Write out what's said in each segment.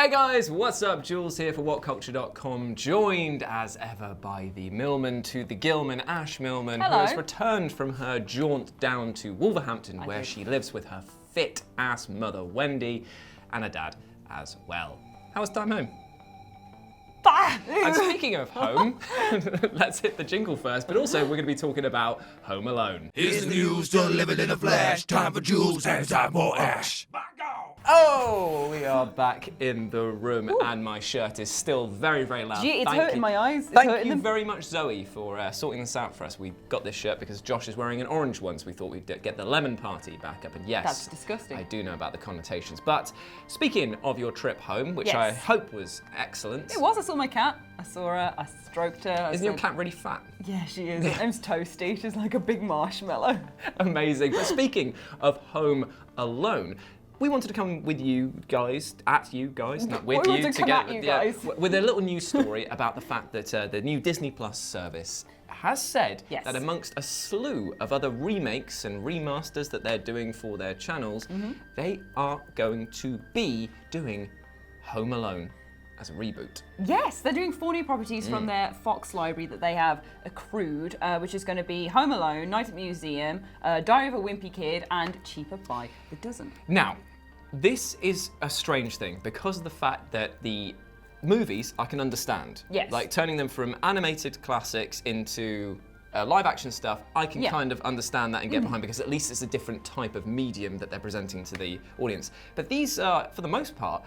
Hey guys, what's up? Jules here for WhatCulture.com, joined as ever by the Millman to the Gilman, Ash Millman, Hello. who has returned from her jaunt down to Wolverhampton, where she lives with her fit-ass mother, Wendy, and her dad as well. How was time home? And speaking of home, let's hit the jingle first, but also we're going to be talking about Home Alone. Here's the news, delivered in a flash. Time for Jules and time for Ash. Oh, we are back in the room, and my shirt is still very, very loud. Gee, it's Thank hurting you. my eyes. It's Thank hurting you them. very much, Zoe, for sorting this out for us. We got this shirt because Josh is wearing an orange one, so we thought we'd get the lemon party back up. And yes, That's disgusting. I do know about the connotations. But speaking of your trip home, which Yes. I hope was excellent. It was. I saw my cat. I saw her. I stroked her. Isn't your cat really fat? Yeah, she is. Her name's Toasty. She's like a big marshmallow. Amazing. But speaking of Home Alone, we wanted to come with you guys, not We with wanted you, to come at you guys. with a little news story about the fact that the new Disney Plus service has said Yes. that amongst a slew of other remakes and remasters that they're doing for their channels, they are going to be doing Home Alone as a reboot. Yes, they're doing 4 new properties from their Fox library that they have accrued, which is going to be Home Alone, Night at the Museum, Diary of a Wimpy Kid, and Cheaper by the Dozen. Now, this is a strange thing because of the fact that the movies I can understand. Yes. Like turning them from animated classics into live action stuff, I can Yeah. kind of understand that and get behind because at least it's a different type of medium that they're presenting to the audience. But these are, for the most part,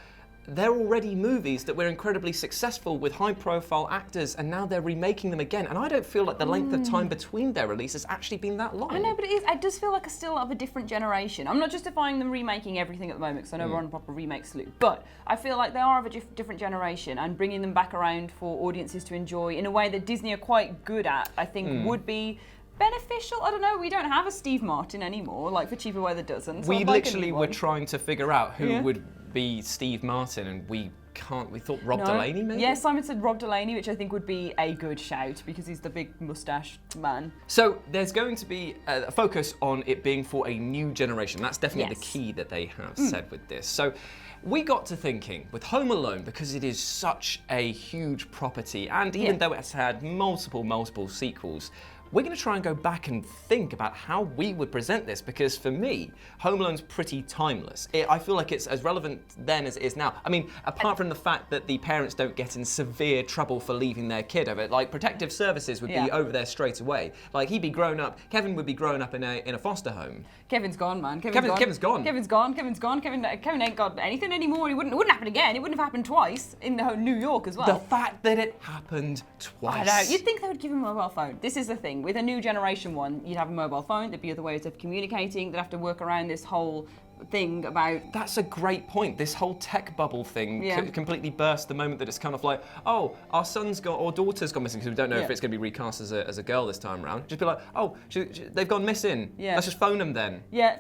they're already movies that were incredibly successful with high-profile actors, and now they're remaking them again. And I don't feel like the length of time between their releases has actually been that long. I know, but it does feel like a still of a different generation. I'm not justifying them remaking everything at the moment, because I know we're on a proper remake sloop, but I feel like they are of a different generation, and bringing them back around for audiences to enjoy in a way that Disney are quite good at, I think would be beneficial. I don't know, we don't have a Steve Martin anymore, like for Cheaper by the Dozen. So We I'd like a literally new were one. trying to figure out who Yeah. would be Steve Martin, and we thought Rob No. Delaney maybe? Yeah, Simon said Rob Delaney, which I think would be a good shout because he's the big moustache man. So there's going to be a focus on it being for a new generation. That's definitely the Yes. key that they have said with this. So we got to thinking with Home Alone, because it is such a huge property, and even though it's had multiple sequels, we're going to try and go back and think about how we would present this, because for me, Home Alone's pretty timeless. I feel like it's as relevant then as it is now. I mean, apart from the fact that the parents don't get in severe trouble for leaving their kid over it, like protective services would be over there straight away. Like he'd be grown up, Kevin would be grown up in a foster home. Kevin's gone, man. Kevin's gone. Kevin's gone. Kevin ain't got anything anymore. It wouldn't happen again. It wouldn't have happened twice in the whole New York as well. The fact that it happened twice. I know. You'd think they would give him a mobile phone. This is the thing. With a new generation one, you'd have a mobile phone. There'd be other ways of communicating. They'd have to work around this whole thing about... That's a great point. This whole tech bubble thing Yeah. completely burst the moment that it's kind of like, oh, our son's gone or daughter's gone missing, because we don't know if Yeah. it's going to be recast as a girl this time around. Just be like, oh, they've gone missing. Yeah. Let's just phone them then. Yeah,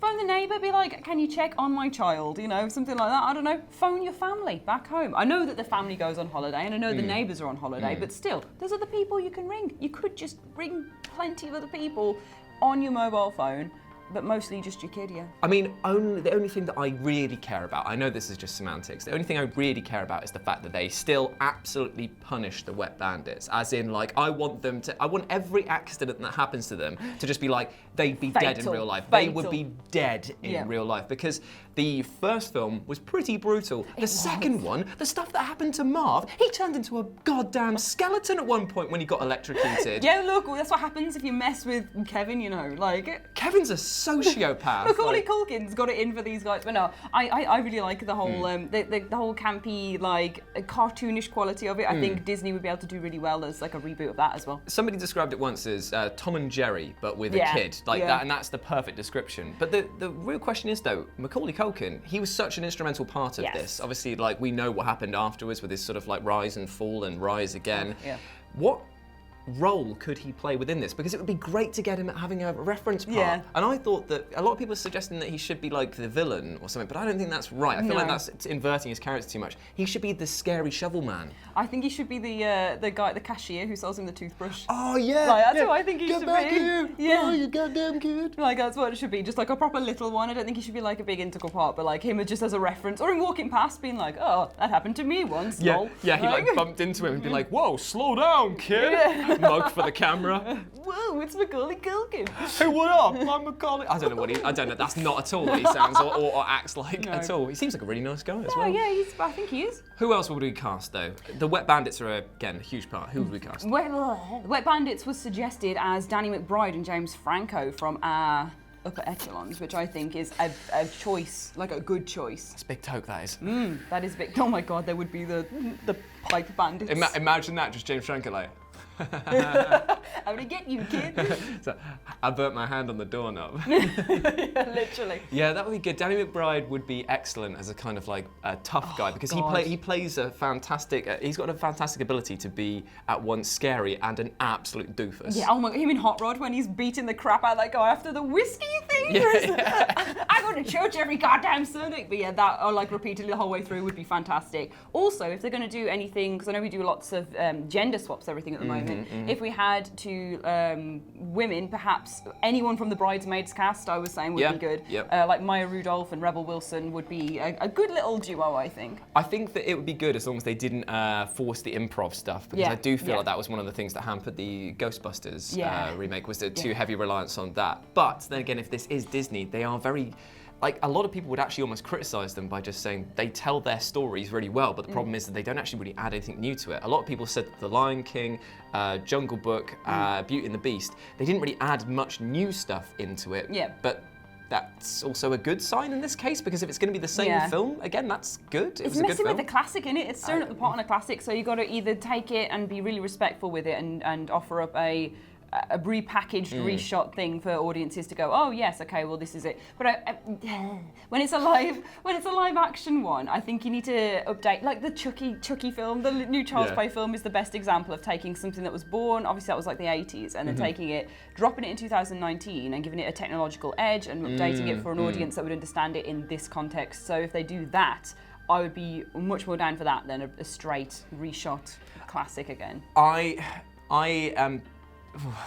phone the neighbour, be like, can you check on my child? You know, something like that. I don't know. Phone your family back home. I know that the family goes on holiday, and I know the neighbours are on holiday, but still, there's other people you can ring. You could just ring plenty of other people on your mobile phone, but mostly just your kid, yeah. I mean, the only thing that I really care about, I know this is just semantics, the only thing I really care about is the fact that they still absolutely punish the Wet Bandits. As in, like, I want every accident that happens to them to just be like, they'd be dead in Fatal. real life. They Fatal. would be dead in Yeah. real life, because the first film was pretty brutal. The second one, the stuff that happened to Marv, he turned into a goddamn skeleton at one point when he got electrocuted. Yeah, look, that's what happens if you mess with Kevin, you know, like... Kevin's a sociopath. Macaulay like- Culkin's got it in for these guys, but no, I really like the whole the whole campy, like cartoonish quality of it. I think Disney would be able to do really well as like a reboot of that as well. Somebody described it once as Tom and Jerry, but with Yeah, a kid, like yeah. that, and that's the perfect description. But the real question is though, Macaulay Culkin, he was such an instrumental part of Yes. this. Obviously, like we know what happened afterwards with his sort of like rise and fall and rise again. Yeah. What role could he play within this? Because it would be great to get him having a reference part. Yeah. And I thought that a lot of people are suggesting that he should be like the villain or something, but I don't think that's right. I feel like that's inverting his character too much. He should be the scary shovel man. I think he should be the guy, the cashier who sells him the toothbrush. Oh yeah. Like, that's who I think he should back be. here. Yeah. Oh, you goddamn kid. Like, that's what it should be, just like a proper little one. I don't think he should be like a big integral part, but like him just as a reference, or him walking past being like, oh, that happened to me once. Yeah, lol. yeah, he like bumped into him and be like, whoa, slow down, kid. Yeah. Mug for the camera. Whoa, it's Macaulay Culkin. Hey, what up? I'm Macaulay. I don't know what I don't know. That's not at all what he sounds or acts like at all. He seems like a really nice guy as well. Oh yeah, I think he is. Who else would we cast though? The Wet Bandits are again a huge part. Who would we cast? Wet Bandits was suggested as Danny McBride and James Franco from our upper echelons, which I think is a choice, like a good choice. It's big toke, that is. That is big. Oh my god, there would be the pipe bandits. Imagine that, just James Franco like. I'm gonna get you, kid. So, I burnt my hand on the doorknob. Yeah, literally. Yeah, that would be good. Danny McBride would be excellent as a kind of like a tough guy because he plays a fantastic. He's got a fantastic ability to be at once scary and an absolute doofus. Yeah, oh my god, him in Hot Rod when he's beating the crap out of that guy after the whiskey thing. Yeah. I go to church every goddamn Sunday. But yeah, that or like repeatedly the whole way through would be fantastic. Also, if they're going to do anything, because I know we do lots of gender swaps, everything at the moment. If we had to women, perhaps anyone from the Bridesmaids cast, I was saying would be good. Yep. Like Maya Rudolph and Rebel Wilson would be a good little duo, I think. I think that it would be good as long as they didn't force the improv stuff because I do feel like that was one of the things that hampered the Ghostbusters remake was the too heavy reliance on that. But then again, if this is Disney, they are very. Like, a lot of people would actually almost criticise them by just saying they tell their stories really well, but the problem is that they don't actually really add anything new to it. A lot of people said that The Lion King, Jungle Book, Beauty and the Beast, they didn't really add much new stuff into it. Yeah. But that's also a good sign in this case, because if it's going to be the same film, again, that's good. It was a good messing film. with the classic in it. It's stirring up the pot on a classic, so you've got to either take it and be really respectful with it and offer up a repackaged, reshot thing for audiences to go, oh yes, okay, well this is it. But when it's a live action one, I think you need to update, like the Chucky film. The new Child's Play film is the best example of taking something that was born, obviously that was like the 80s, and then taking it, dropping it in 2019 and giving it a technological edge and updating it for an audience that would understand it in this context. So if they do that, I would be much more down for that than a straight reshot classic again. I am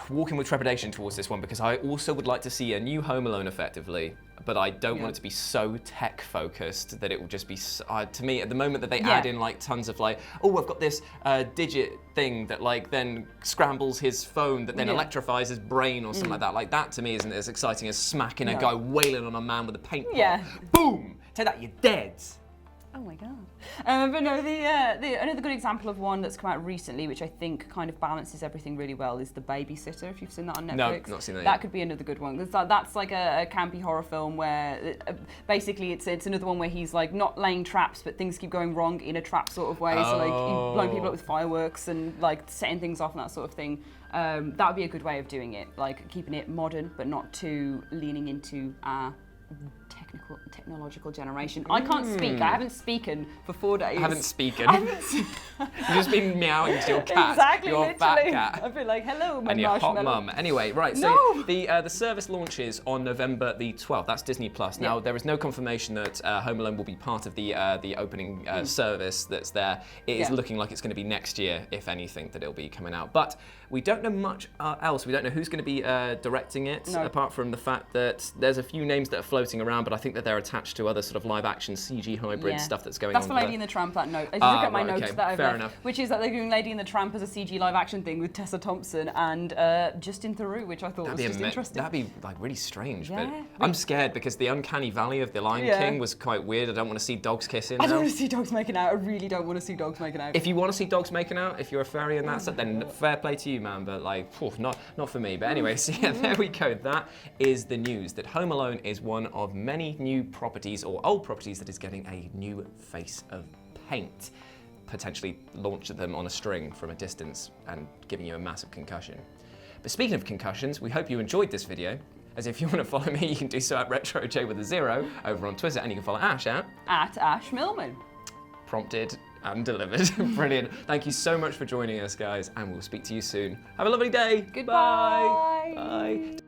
walking with trepidation towards this one because I also would like to see a new Home Alone effectively, but I don't want it to be so tech focused that it will just be, to me at the moment that they add in like tons of like, oh, I've got this digit thing that like then scrambles his phone that then electrifies his brain or something like that to me isn't as exciting as smacking a guy wailing on a man with a paintball. Yeah. Boom! Take that, you're dead! Oh my god. But no, another good example of one that's come out recently, which I think kind of balances everything really well, is The Babysitter, if you've seen that on Netflix. No, not seen that That yet. could be another good one. That's like a campy horror film where basically it's another one where he's like not laying traps, but things keep going wrong in a trap sort of way. So like he's blowing people up with fireworks and like setting things off and that sort of thing. That would be a good way of doing it, like keeping it modern, but not too leaning into technological generation. I can't speak. I haven't spoken for 4 days. I haven't spoken. You've just been meowing to your cat. Exactly, your literally. fat cat. I've been like, hello, my And your hot marshmallow. mum. Anyway, right, so No. the service launches on November the 12th. That's Disney Plus. Now, there is no confirmation that Home Alone will be part of the opening service that's there. It is looking like it's going to be next year, if anything, that it'll be coming out. But we don't know much else. We don't know who's going to be directing it, apart from the fact that there's a few names that are floating around, but I think that they're attached to other sort of live-action CG hybrid stuff that's going on. That's for Lady and the Tramp, that note. If you look at my notes that I've fair left, enough. which is that they're doing Lady and the Tramp as a CG live-action thing with Tessa Thompson and Justin Theroux, which I thought was just interesting. That'd be like really strange, Yeah. but I'm scared because the uncanny valley of the Lion King was quite weird. I don't want to see dogs kissing. I don't now. want to see dogs making out. I really don't want to see dogs making out. If you want to see dogs making out, if you're a furry and that's it, then fair play to you, man. But like, not for me. But anyway, so yeah, there we go. That is the news that Home Alone is one of many new properties or old properties that is getting a new face of paint. Potentially launch them on a string from a distance and giving you a massive concussion. But speaking of concussions, we hope you enjoyed this video. As if you want to follow me, you can do so at RetroJ with a 0 over on Twitter, and you can follow Ash at Ash Millman. prompted And delivered. Brilliant. Thank you so much for joining us, guys, and we'll speak to you soon. Have a lovely day. Goodbye. Bye. Bye.